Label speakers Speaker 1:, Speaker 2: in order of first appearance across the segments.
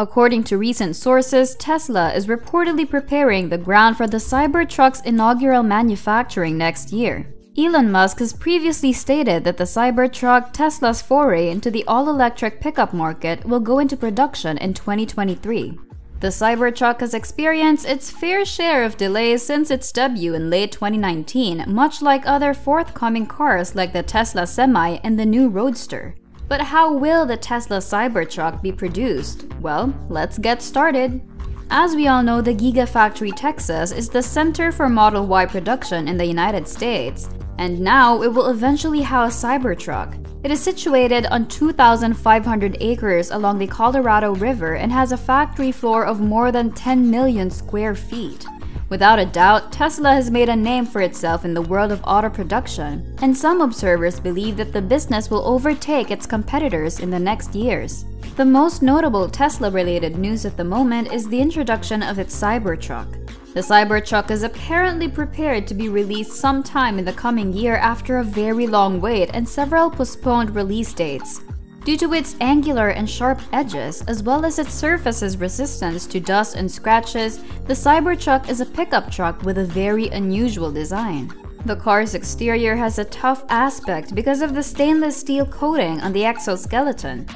Speaker 1: According to recent sources, Tesla is reportedly preparing the ground for the Cybertruck's inaugural manufacturing next year. Elon Musk has previously stated that the Cybertruck, Tesla's foray into the all-electric pickup market, will go into production in 2023. The Cybertruck has experienced its fair share of delays since its debut in late 2019, much like other forthcoming cars like the Tesla Semi and the new Roadster. But how will the Tesla Cybertruck be produced? Well, let's get started. As we all know, the Gigafactory Texas is the center for Model Y production in the United States, and now it will eventually house Cybertruck. It is situated on 2,500 acres along the Colorado River and has a factory floor of more than 10 million square feet. Without a doubt, Tesla has made a name for itself in the world of auto production, and some observers believe that the business will overtake its competitors in the next years. The most notable Tesla-related news at the moment is the introduction of its Cybertruck. The Cybertruck is apparently prepared to be released sometime in the coming year after a very long wait and several postponed release dates. Due to its angular and sharp edges, as well as its surface's resistance to dust and scratches, the Cybertruck is a pickup truck with a very unusual design. The car's exterior has a tough aspect because of the stainless steel coating on the exoskeleton.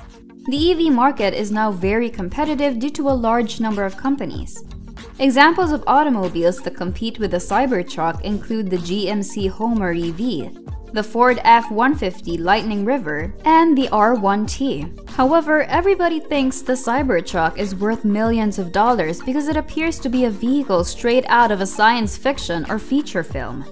Speaker 1: The EV market is now very competitive due to a large number of companies. Examples of automobiles that compete with the Cybertruck include the GMC Homer EV, the Ford F-150 Lightning River, and the R1T. However, everybody thinks the Cybertruck is worth millions of dollars because it appears to be a vehicle straight out of a science fiction or feature film.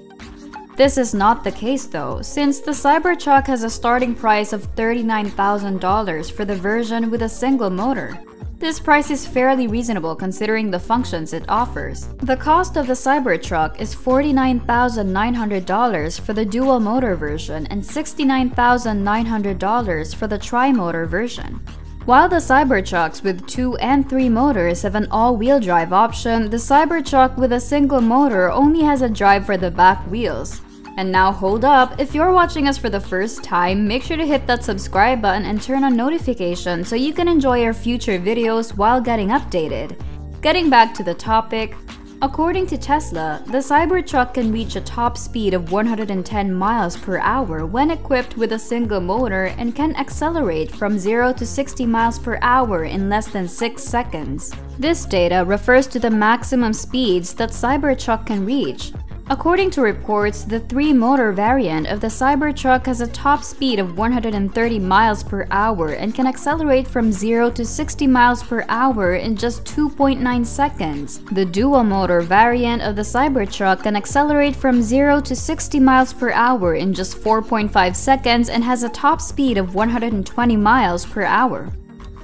Speaker 1: This is not the case though, since the Cybertruck has a starting price of $39,000 for the version with a single motor. This price is fairly reasonable considering the functions it offers. The cost of the Cybertruck is $49,900 for the dual-motor version and $69,900 for the tri-motor version. While the Cybertrucks with 2 and 3 motors have an all-wheel drive option, the Cybertruck with a single motor only has a drive for the back wheels. And now hold up, if you're watching us for the first time, make sure to hit that subscribe button and turn on notifications so you can enjoy our future videos while getting updated. Getting back to the topic, according to Tesla, the Cybertruck can reach a top speed of 110 miles per hour when equipped with a single motor and can accelerate from 0 to 60 miles per hour in less than 6 seconds. This data refers to the maximum speeds that Cybertruck can reach. According to reports, the 3-motor variant of the Cybertruck has a top speed of 130 miles per hour and can accelerate from 0 to 60 miles per hour in just 2.9 seconds. The dual-motor variant of the Cybertruck can accelerate from 0 to 60 miles per hour in just 4.5 seconds and has a top speed of 120 miles per hour.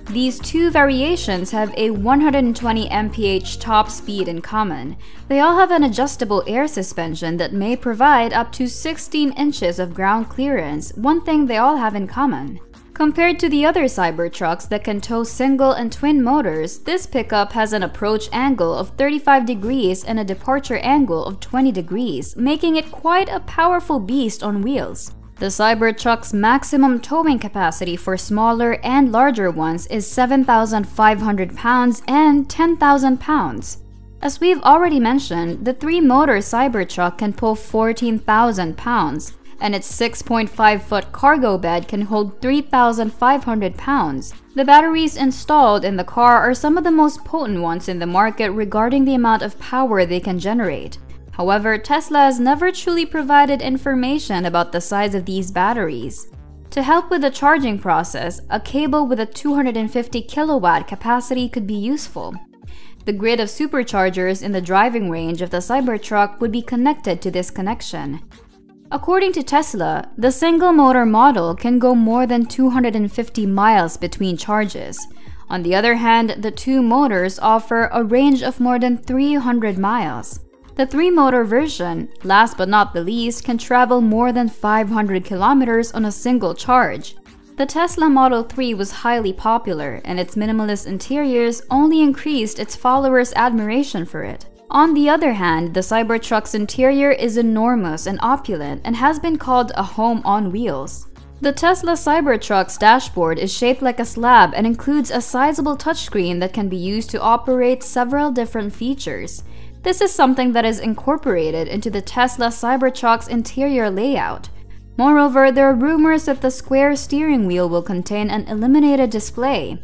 Speaker 1: These two variations have a 120 mph top speed in common. They all have an adjustable air suspension that may provide up to 16 inches of ground clearance, one thing they all have in common. Compared to the other Cybertrucks that can tow single and twin motors, this pickup has an approach angle of 35 degrees and a departure angle of 20 degrees, making it quite a powerful beast on wheels. The Cybertruck's maximum towing capacity for smaller and larger ones is 7,500 pounds and 10,000 pounds. As we've already mentioned, the 3-motor Cybertruck can pull 14,000 pounds, and its 6.5-foot cargo bed can hold 3,500 pounds. The batteries installed in the car are some of the most potent ones in the market regarding the amount of power they can generate. However, Tesla has never truly provided information about the size of these batteries. To help with the charging process, a cable with a 250 kilowatt capacity could be useful. The grid of superchargers in the driving range of the Cybertruck would be connected to this connection. According to Tesla, the single-motor model can go more than 250 miles between charges. On the other hand, the 2 motors offer a range of more than 300 miles. The 3-motor version, last but not the least, can travel more than 500 kilometers on a single charge. The Tesla Model 3 was highly popular, and its minimalist interiors only increased its followers' admiration for it. On the other hand, the Cybertruck's interior is enormous and opulent and has been called a home on wheels. The Tesla Cybertruck's dashboard is shaped like a slab and includes a sizable touchscreen that can be used to operate several different features. This is something that is incorporated into the Tesla Cybertruck's interior layout. Moreover, there are rumors that the square steering wheel will contain an illuminated display.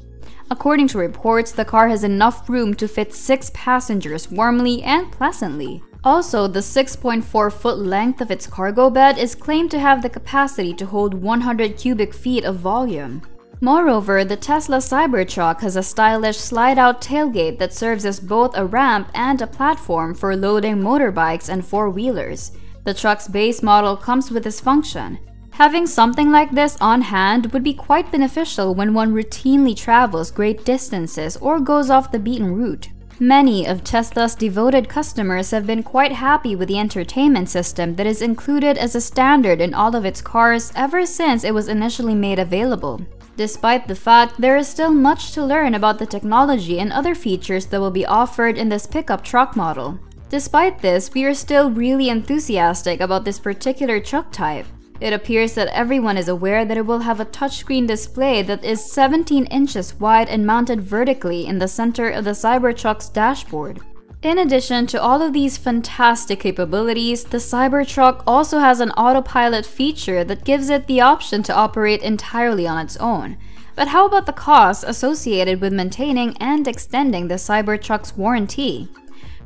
Speaker 1: According to reports, the car has enough room to fit 6 passengers warmly and pleasantly. Also, the 6.4-foot length of its cargo bed is claimed to have the capacity to hold 100 cubic feet of volume. Moreover, the Tesla Cybertruck has a stylish slide-out tailgate that serves as both a ramp and a platform for loading motorbikes and four-wheelers. The truck's base model comes with this function. Having something like this on hand would be quite beneficial when one routinely travels great distances or goes off the beaten route. Many of Tesla's devoted customers have been quite happy with the entertainment system that is included as a standard in all of its cars ever since it was initially made available. Despite the fact there is still much to learn about the technology and other features that will be offered in this pickup truck model. Despite this, we are still really enthusiastic about this particular truck type. It appears that everyone is aware that it will have a touchscreen display that is 17 inches wide and mounted vertically in the center of the Cybertruck's dashboard. In addition to all of these fantastic capabilities, the Cybertruck also has an autopilot feature that gives it the option to operate entirely on its own. But how about the costs associated with maintaining and extending the Cybertruck's warranty?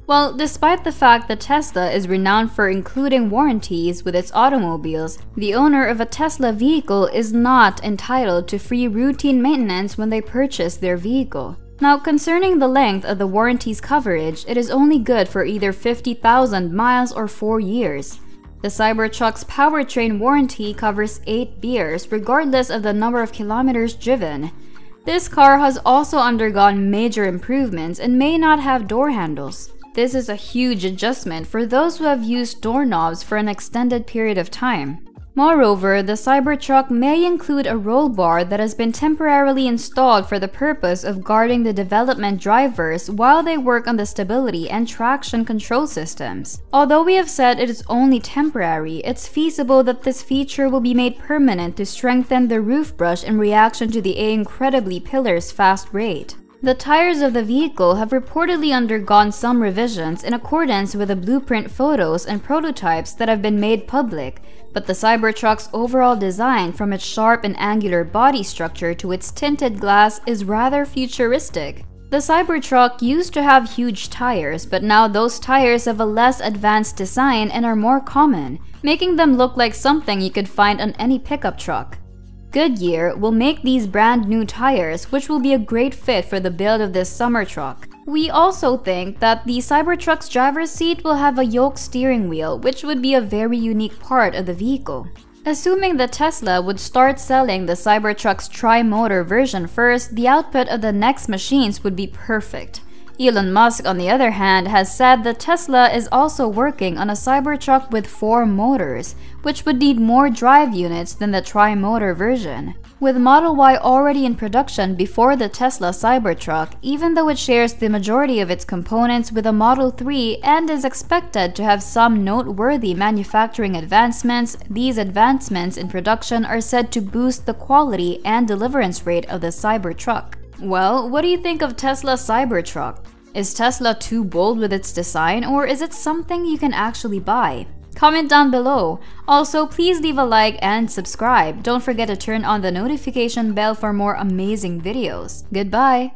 Speaker 1: Well, despite the fact that Tesla is renowned for including warranties with its automobiles, the owner of a Tesla vehicle is not entitled to free routine maintenance when they purchase their vehicle. Now, concerning the length of the warranty's coverage, it is only good for either 50,000 miles or 4 years. The Cybertruck's powertrain warranty covers 8 years, regardless of the number of kilometers driven. This car has also undergone major improvements and may not have door handles. This is a huge adjustment for those who have used doorknobs for an extended period of time. Moreover, the Cybertruck may include a roll bar that has been temporarily installed for the purpose of guarding the development drivers while they work on the stability and traction control systems. Although we have said it is only temporary, it's feasible that this feature will be made permanent to strengthen the roof brush in reaction to the incredibly pillar's fast rate. The tires of the vehicle have reportedly undergone some revisions in accordance with the blueprint photos and prototypes that have been made public, but the Cybertruck's overall design, from its sharp and angular body structure to its tinted glass, is rather futuristic. The Cybertruck used to have huge tires, but now those tires have a less advanced design and are more common, making them look like something you could find on any pickup truck. Goodyear will make these brand new tires, which will be a great fit for the build of this summer truck. We also think that the Cybertruck's driver's seat will have a yoke steering wheel, which would be a very unique part of the vehicle. Assuming that Tesla would start selling the Cybertruck's tri-motor version first, the output of the next machines would be perfect. Elon Musk, on the other hand, has said that Tesla is also working on a Cybertruck with 4 motors, which would need more drive units than the tri-motor version. With Model Y already in production before the Tesla Cybertruck, even though it shares the majority of its components with a Model 3 and is expected to have some noteworthy manufacturing advancements, these advancements in production are said to boost the quality and deliverance rate of the Cybertruck. Well, what do you think of Tesla Cybertruck? Is Tesla too bold with its design, or is it something you can actually buy? Comment down below. Also, please leave a like and subscribe. Don't forget to turn on the notification bell for more amazing videos. Goodbye!